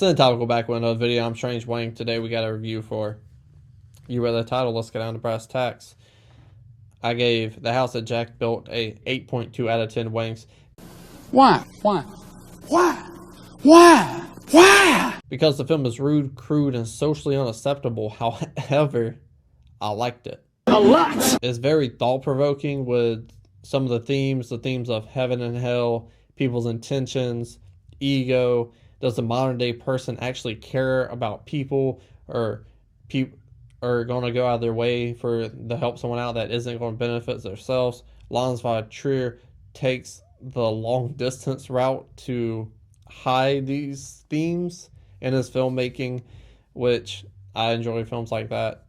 Topical back with another video. I'm Strange Wayne. Today we got a review for You Read the Title. Let's get down to brass tacks. I gave The House That Jack Built a 8.2 out of 10 Wanks. Why? Because the film is rude, crude, and socially unacceptable. However, I liked it. A lot! It's very thought-provoking with some of the themes of heaven and hell, people's intentions, ego. Does the modern day person actually care about people, or people are going to go out of their way to help someone out that isn't going to benefit themselves? Lars von Trier takes the long distance route to hide these themes in his filmmaking, which I enjoy films like that.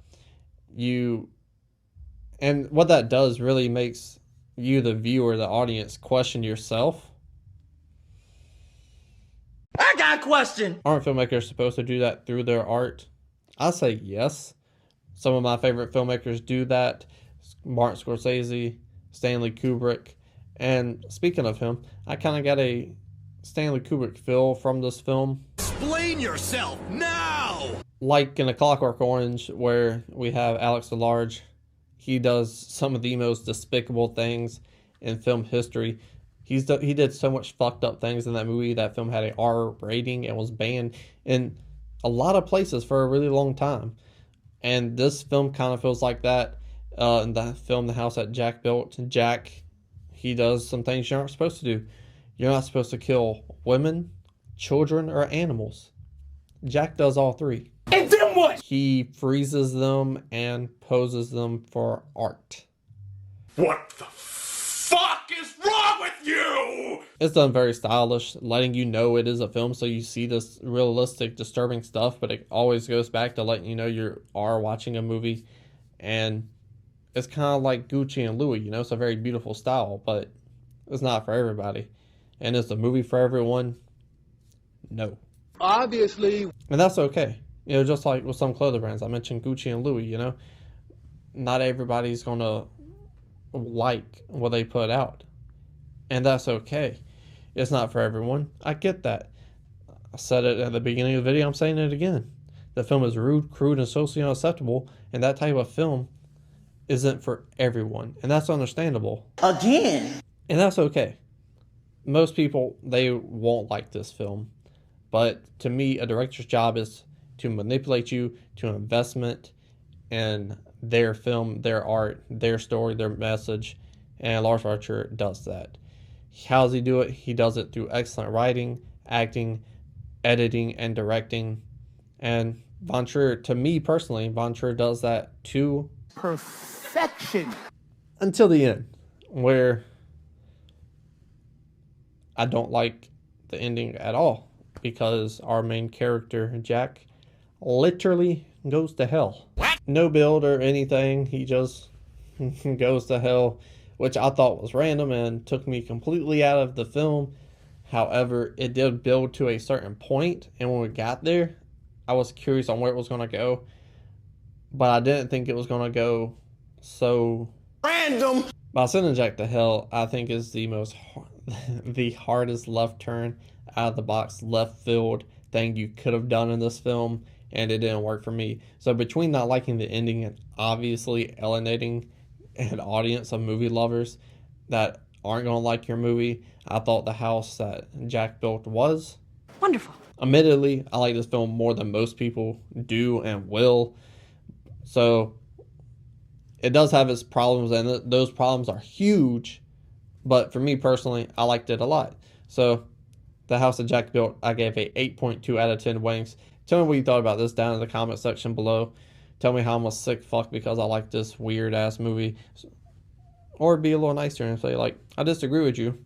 And what that does really makes you, the viewer, the audience, question yourself. I got a question. Aren't filmmakers supposed to do that through their art? I say yes. Some of my favorite filmmakers do that. Martin Scorsese, Stanley Kubrick. And speaking of him, I kind of got a Stanley Kubrick feel from this film. Explain yourself now! Like in A Clockwork Orange, where we have Alex DeLarge. He does some of the most despicable things in film history. He did so much fucked up things in that movie. That film had an R rating and was banned in a lot of places for a really long time. And this film kind of feels like that. In the film The House That Jack Built, Jack, he does some things you aren't supposed to do. You're not supposed to kill women, children, or animals. Jack does all three. And then what? He freezes them and poses them for art. What the fuck is wrong with you? It's done very stylish, letting you know it is a film, so you see this realistic, disturbing stuff, but it always goes back to letting you know you are watching a movie. And it's kind of like Gucci and Louis, it's a very beautiful style, but it's not for everybody. And is the movie for everyone? No. Obviously. And that's okay. Just like with some clothing brands. I mentioned Gucci and Louis, Not everybody's going to like what they put out. And that's okay. It's not for everyone. I get that. I said it at the beginning of the video. I'm saying it again. The film is rude, crude, and socially unacceptable. And that type of film isn't for everyone. And that's understandable. Again. And that's okay. Most people, they won't like this film. But to me, a director's job is to manipulate you to an investment in their film, their art, their story, their message. And Lars von Trier does that. How does he do it? He does it through excellent writing, acting, editing, and directing. And von Trier, to me personally, von Trier does that to Perfection. until the end, where I don't like the ending at all, because our main character, Jack, literally goes to hell. What? No build or anything. He just goes to hell, which I thought was random and took me completely out of the film. However, it did build to a certain point, and when we got there, I was curious on where it was going to go, but I didn't think it was going to go so Random. By sending Jack to hell, I think is the hardest left turn out of the box, left field thing you could have done in this film, and it didn't work for me. So between not liking the ending and obviously alienating an audience of movie lovers that aren't going to like your movie, I thought The House That Jack Built was wonderful. Admittedly, I like this film more than most people do and will. So it does have its problems, and those problems are huge. But for me personally, I liked it a lot. So The House That Jack Built, I gave a 8.2 out of 10 Wanks. Tell me what you thought about this down in the comment section below. Tell me how I'm a sick fuck because I like this weird ass movie. Or be a little nicer and say, like, I disagree with you,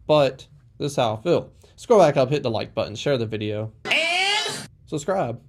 but this is how I feel. Scroll back up, hit the like button, share the video, And subscribe.